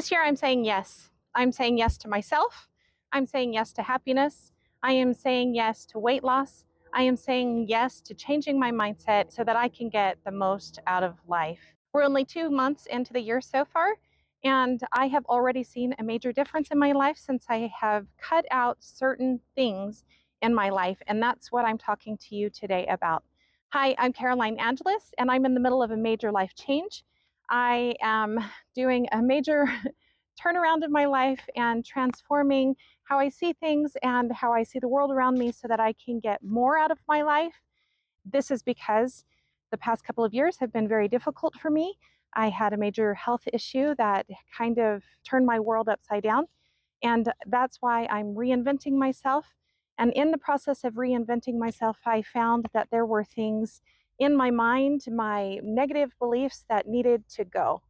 This year, I'm saying yes. I'm saying yes to myself. I'm saying yes to happiness. I am saying yes to weight loss. I am saying yes to changing my mindset so that I can get the most out of life. We're only 2 months into the year so far, and I have already seen a major difference in my life since I have cut out certain things in my life. And that's what I'm talking to you today about. Hi, I'm Caroline Angeles, and I'm in the middle of a major life change. I am doing a major turnaround in my life and transforming how I see things and how I see the world around me so that I can get more out of my life. This is because the past couple of years have been very difficult for me. I had a major health issue that kind of turned my world upside down. And that's why I'm reinventing myself. And in the process of reinventing myself, I found that there were things in my mind, my negative beliefs that needed to go.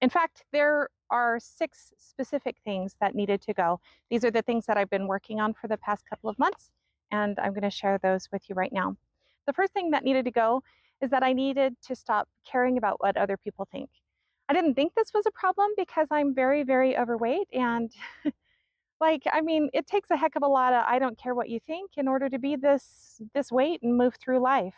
In fact, there are 6 specific things that needed to go. These are the things that I've been working on for the past couple of months, and I'm going to share those with you right now. The first thing that needed to go is that I needed to stop caring about what other people think. I didn't think this was a problem because I'm very, very overweight, and it takes a heck of a lot of I don't care what you think in order to be this weight and move through life,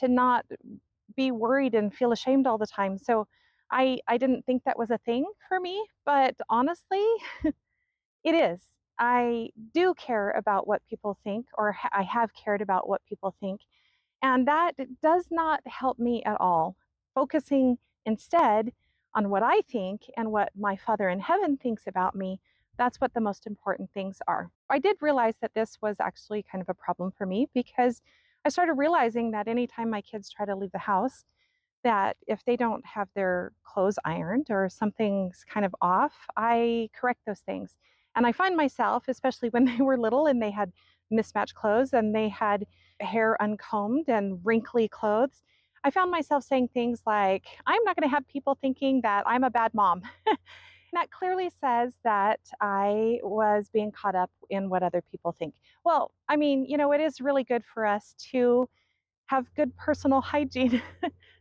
to not be worried and feel ashamed all the time. So I didn't think that was a thing for me, but honestly, it is. I do care about what people think, or I have cared about what people think, and that does not help me at all. Focusing instead on what I think and what my Father in heaven thinks about me, that's what the most important things are. I did realize that this was actually kind of a problem for me because I started realizing that anytime my kids try to leave the house, that if they don't have their clothes ironed or something's kind of off, I correct those things. And I find myself, especially when they were little and they had mismatched clothes and they had hair uncombed and wrinkly clothes, I found myself saying things like, I'm not going to have people thinking that I'm a bad mom. That clearly says that I was being caught up in what other people think. Well, it is really good for us to have good personal hygiene.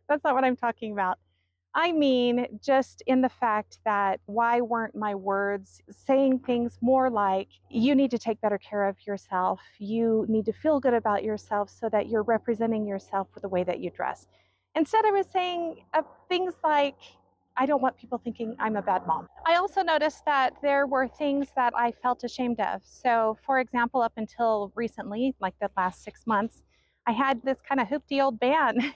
That's not what I'm talking about. I mean, just in the fact that why weren't my words saying things more like, you need to take better care of yourself, you need to feel good about yourself so that you're representing yourself with the way that you dress. Instead, I was saying things like, I don't want people thinking I'm a bad mom. I also noticed that there were things that I felt ashamed of. So, for example, up until recently, like the last 6 months, I had this kind of hoopty old van.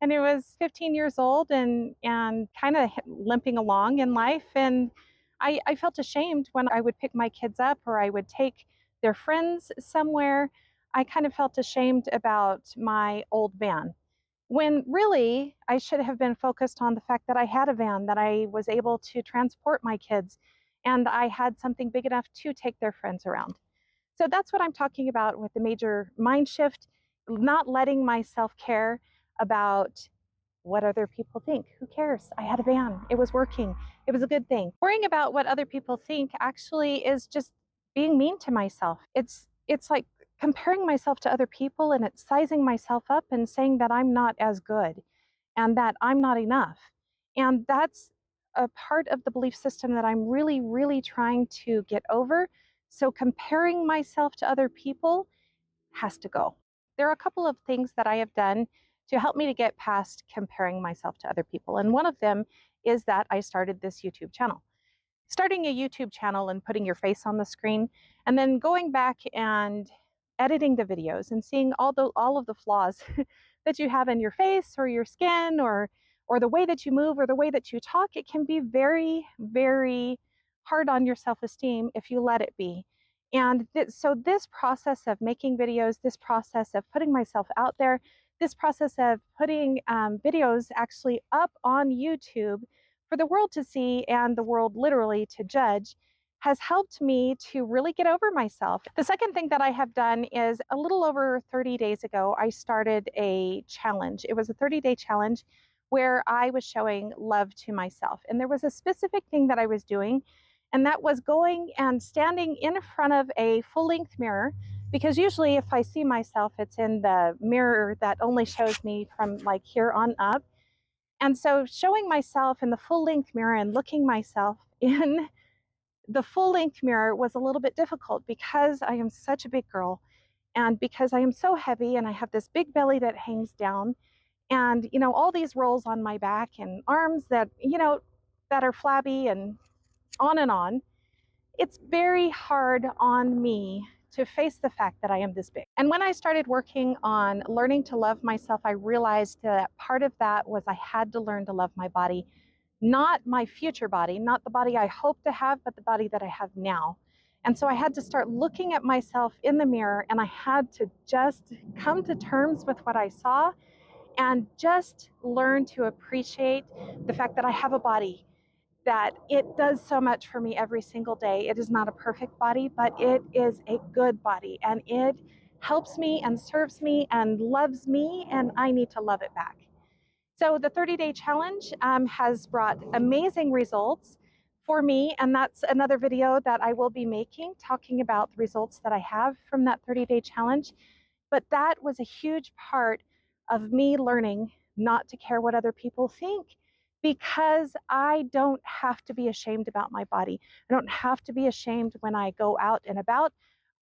And it was 15 years old and kind of limping along in life. And I felt ashamed when I would pick my kids up or I would take their friends somewhere. I kind of felt ashamed about my old van, when really I should have been focused on the fact that I had a van, that I was able to transport my kids, and I had something big enough to take their friends around. So that's what I'm talking about with the major mind shift, not letting myself care about what other people think. Who cares? I had a van. It was working. It was a good thing. Worrying about what other people think actually is just being mean to myself. It's like comparing myself to other people, and it's sizing myself up and saying that I'm not as good and that I'm not enough. And that's a part of the belief system that I'm really, really trying to get over. So comparing myself to other people has to go. There are a couple of things that I have done to help me to get past comparing myself to other people. And one of them is that I started this YouTube channel. Starting a YouTube channel and putting your face on the screen, and then going back and editing the videos and seeing all of the flaws that you have in your face or your skin or the way that you move or the way that you talk, it can be very, very hard on your self-esteem if you let it be. And so this process of making videos, this process of putting myself out there, this process of putting videos actually up on YouTube for the world to see and the world literally to judge, has helped me to really get over myself. The second thing that I have done is a little over 30 days ago, I started a challenge. It was a 30-day challenge where I was showing love to myself. And there was a specific thing that I was doing, and that was going and standing in front of a full-length mirror, because usually if I see myself, it's in the mirror that only shows me from like here on up. And so showing myself in the full-length mirror and looking myself in the full length mirror was a little bit difficult because I am such a big girl and because I am so heavy and I have this big belly that hangs down and, all these rolls on my back and arms that, that are flabby and on and on. It's very hard on me to face the fact that I am this big. And when I started working on learning to love myself, I realized that part of that was I had to learn to love my body, not my future body, not the body I hope to have, but the body that I have now. And so I had to start looking at myself in the mirror and I had to just come to terms with what I saw and just learn to appreciate the fact that I have a body, that it does so much for me every single day. It is not a perfect body, but it is a good body and it helps me and serves me and loves me, and I need to love it back. So the 30-day challenge has brought amazing results for me, and that's another video that I will be making talking about the results that I have from that 30-day challenge. But that was a huge part of me learning not to care what other people think, because I don't have to be ashamed about my body. I don't have to be ashamed when I go out and about.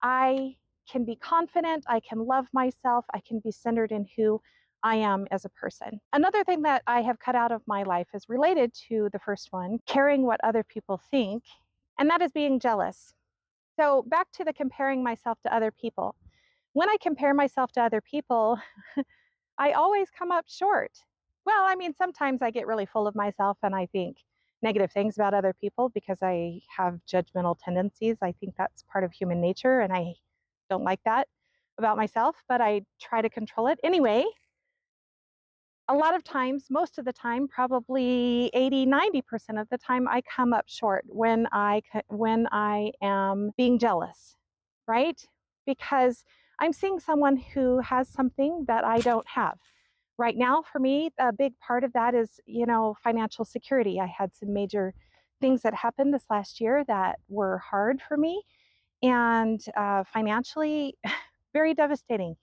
I can be confident, I can love myself, I can be centered in who I am as a person. Another thing that I have cut out of my life is related to the first one, caring what other people think, and that is being jealous. So back to the comparing myself to other people. When I compare myself to other people, I always come up short. Well, I mean, sometimes I get really full of myself and I think negative things about other people because I have judgmental tendencies. I think that's part of human nature and I don't like that about myself, but I try to control it. Anyway, a lot of times, most of the time, probably 80-90% of the time, I come up short when I am being jealous, right? Because I'm seeing someone who has something that I don't have. Right now, for me, a big part of that is, financial security. I had some major things that happened this last year that were hard for me and financially very devastating.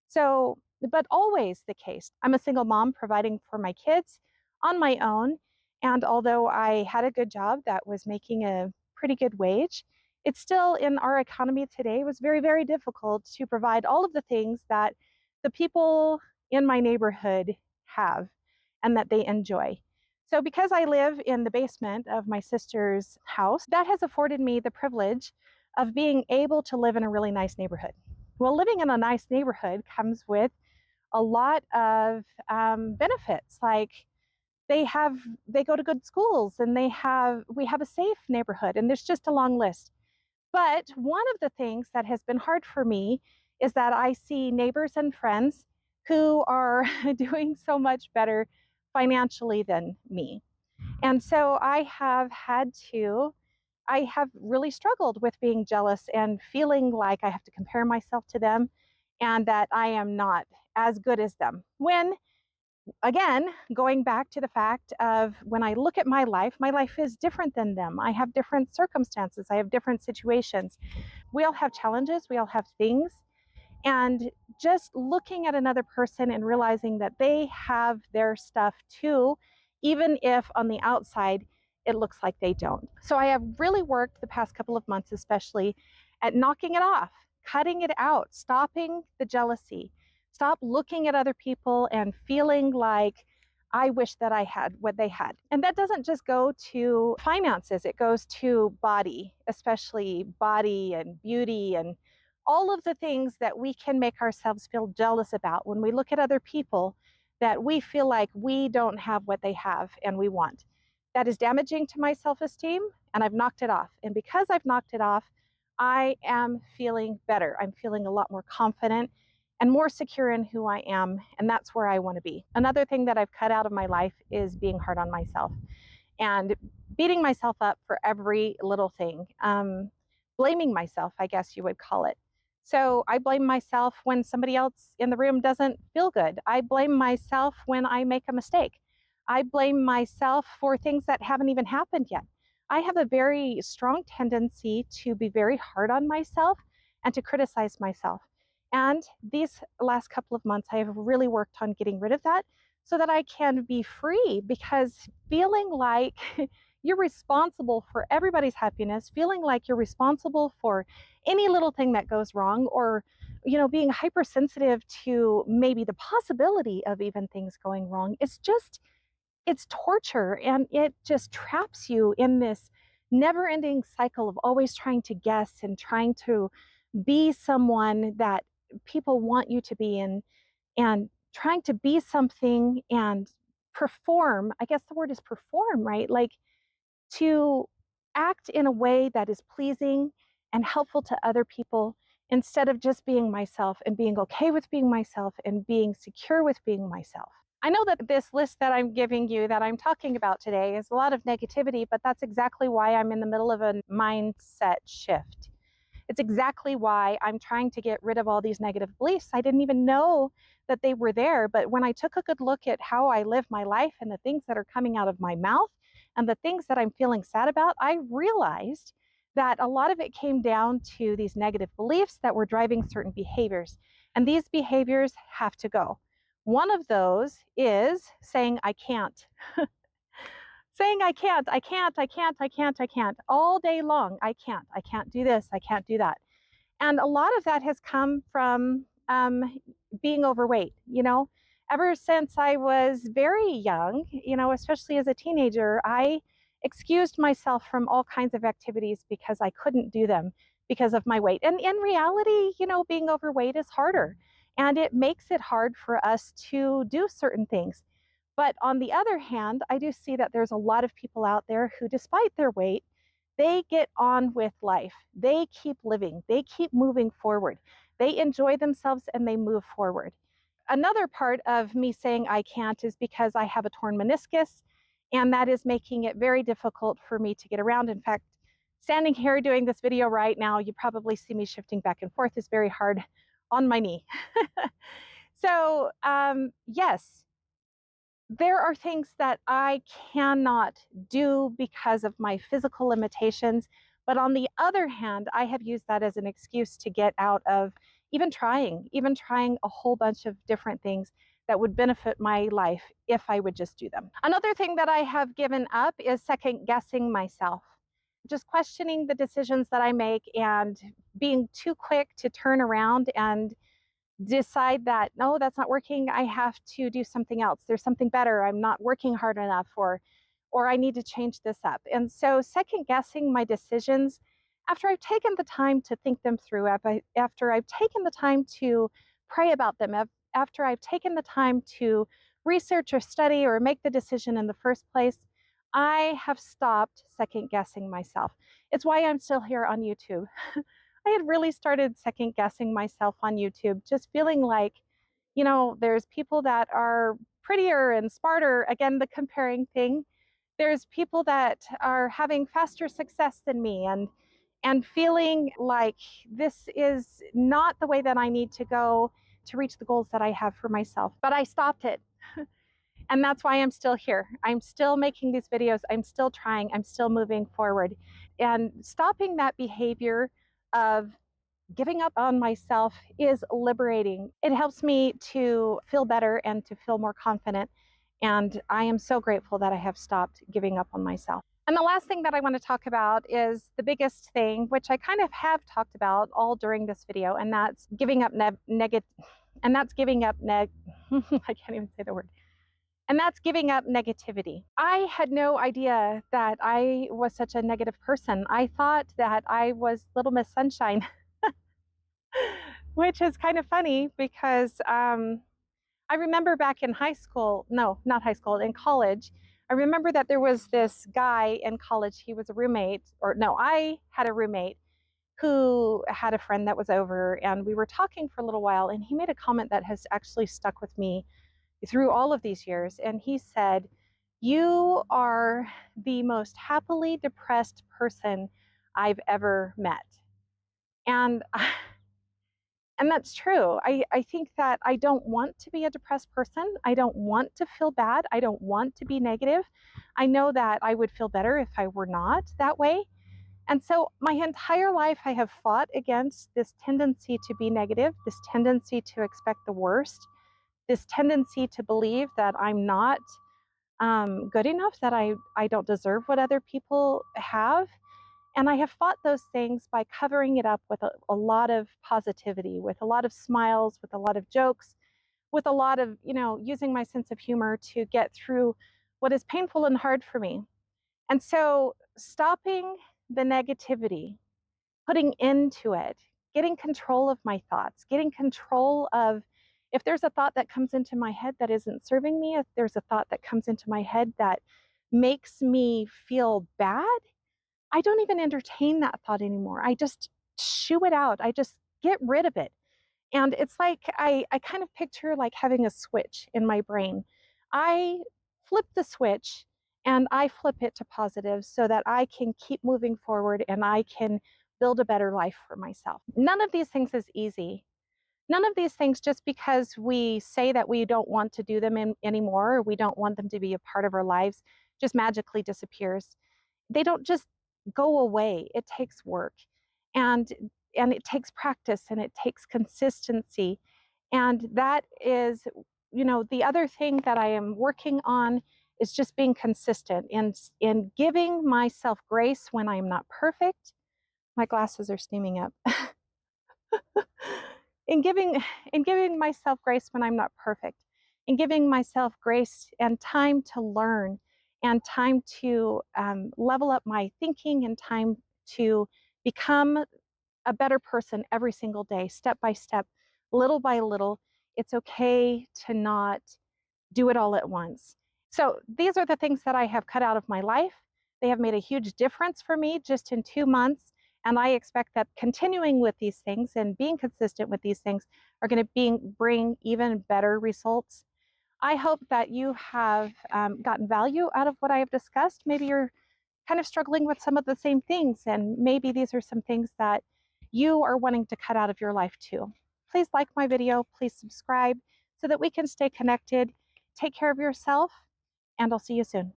So, but always the case. I'm a single mom providing for my kids on my own. And although I had a good job that was making a pretty good wage, it's still in our economy today was very, very difficult to provide all of the things that the people in my neighborhood have and that they enjoy. So, because I live in the basement of my sister's house, that has afforded me the privilege of being able to live in a really nice neighborhood. Well, living in a nice neighborhood comes with a lot of benefits, like they have they go to good schools and we have a safe neighborhood, and there's just a long list. But one of the things that has been hard for me is that I see neighbors and friends who are doing so much better financially than me. And so I have really struggled with being jealous and feeling like I have to compare myself to them and that I am not as good as them. When, again, going back to the fact of when I look at my life is different than them. I have different circumstances, I have different situations. We all have challenges, we all have things. And just looking at another person and realizing that they have their stuff too, even if on the outside it looks like they don't. So I have really worked the past couple of months, especially at knocking it off, cutting it out, stopping the jealousy, stop looking at other people and feeling like I wish that I had what they had. And that doesn't just go to finances, it goes to body, especially body and beauty and all of the things that we can make ourselves feel jealous about when we look at other people that we feel like we don't have what they have and we want. That is damaging to my self-esteem, and I've knocked it off. And because I've knocked it off, I am feeling better. I'm feeling a lot more confident and more secure in who I am, and that's where I want to be. Another thing that I've cut out of my life is being hard on myself and beating myself up for every little thing. Blaming myself, I guess you would call it. So I blame myself when somebody else in the room doesn't feel good. I blame myself when I make a mistake. I blame myself for things that haven't even happened yet. I have a very strong tendency to be very hard on myself and to criticize myself. And these last couple of months, I have really worked on getting rid of that so that I can be free, because feeling like you're responsible for everybody's happiness, feeling like you're responsible for any little thing that goes wrong, or, being hypersensitive to maybe the possibility of even things going wrong. It's torture, and it just traps you in this never ending cycle of always trying to guess and trying to be someone that people want you to be, and trying to be something and perform. I guess the word is perform, right? Like, to act in a way that is pleasing and helpful to other people, instead of just being myself and being okay with being myself and being secure with being myself. I know that this list that I'm giving you, that I'm talking about today, is a lot of negativity, but that's exactly why I'm in the middle of a mindset shift. It's exactly why I'm trying to get rid of all these negative beliefs. I didn't even know that they were there. But when I took a good look at how I live my life and the things that are coming out of my mouth and the things that I'm feeling sad about, I realized that a lot of it came down to these negative beliefs that were driving certain behaviors. And these behaviors have to go. One of those is saying, I can't. Saying, I can't all day long. I can't do this, I can't do that. And a lot of that has come from being overweight. Ever since I was very young, especially as a teenager, I excused myself from all kinds of activities because I couldn't do them because of my weight. And in reality, being overweight is harder, and it makes it hard for us to do certain things. But on the other hand, I do see that there's a lot of people out there who, despite their weight, they get on with life. They keep living. They keep moving forward. They enjoy themselves and they move forward. Another part of me saying I can't is because I have a torn meniscus, and that is making it very difficult for me to get around. In fact, standing here doing this video right now, you probably see me shifting back and forth, is very hard on my knee. So, yes, there are things that I cannot do because of my physical limitations. But on the other hand, I have used that as an excuse to get out of even trying a whole bunch of different things that would benefit my life if I would just do them. Another thing that I have given up is second guessing myself, just questioning the decisions that I make and being too quick to turn around and decide that, no, that's not working, I have to do something else, there's something better, I'm not working hard enough, or I need to change this up. And so second guessing my decisions after I've taken the time to think them through, after I've taken the time to pray about them, after I've taken the time to research or study or make the decision in the first place, I have stopped second guessing myself. It's why I'm still here on YouTube. I had really started second guessing myself on YouTube, just feeling like, there's people that are prettier and smarter. Again, the comparing thing. There's people that are having faster success than me, and feeling like this is not the way that I need to go to reach the goals that I have for myself. But I stopped it. And that's why I'm still here. I'm still making these videos. I'm still trying. I'm still moving forward. And stopping that behavior of giving up on myself is liberating. It helps me to feel better and to feel more confident. And I am so grateful that I have stopped giving up on myself. And the last thing that I want to talk about is the biggest thing, which I kind of have talked about all during this video, and that's giving up and that's giving up I can't even say the word. And that's giving up negativity. I had no idea that I was such a negative person. I thought that I was Little Miss Sunshine, which is kind of funny because I remember back in high school, no, not high school, in college, I remember that there was this guy in college. He was a roommate, or no, I had a roommate who had a friend that was over, and we were talking for a little while, and he made a comment that has actually stuck with me through all of these years. And he said, "You are the most happily depressed person I've ever met." And and that's true. I think that I don't want to be a depressed person. I don't want to feel bad. I don't want to be negative. I know that I would feel better if I were not that way. And so my entire life, I have fought against this tendency to be negative, this tendency to expect the worst, this tendency to believe that I'm not good enough, that I don't deserve what other people have. And I have fought those things by covering it up with a lot of positivity, with a lot of smiles, with a lot of jokes, with a lot of, using my sense of humor to get through what is painful and hard for me. And so stopping the negativity, putting into it, getting control of my thoughts, getting control of, if there's a thought that comes into my head that isn't serving me, if there's a thought that comes into my head that makes me feel bad, I don't even entertain that thought anymore. I just shoo it out. I just get rid of it. And it's like I kind of picture like having a switch in my brain. I flip the switch and I flip it to positive so that I can keep moving forward and I can build a better life for myself. None of these things is easy. None of these things, just because we say that we don't want to do them anymore, or we don't want them to be a part of our lives, just magically disappears. They don't just go away. It takes work, and it takes practice, and it takes consistency. And that is, the other thing that I am working on is just being consistent in giving myself grace when I'm not perfect. My glasses are steaming up. in giving in giving myself grace when I'm not perfect, in giving myself grace and time to learn, and time to level up my thinking, and time to become a better person every single day, step by step, little by little. It's okay to not do it all at once. So these are the things that I have cut out of my life. They have made a huge difference for me just in 2 months. And I expect that continuing with these things and being consistent with these things are going to bring even better results. I hope that you have gotten value out of what I have discussed. Maybe you're kind of struggling with some of the same things, and maybe these are some things that you are wanting to cut out of your life too. Please like my video, please subscribe so that we can stay connected. Take care of yourself, and I'll see you soon.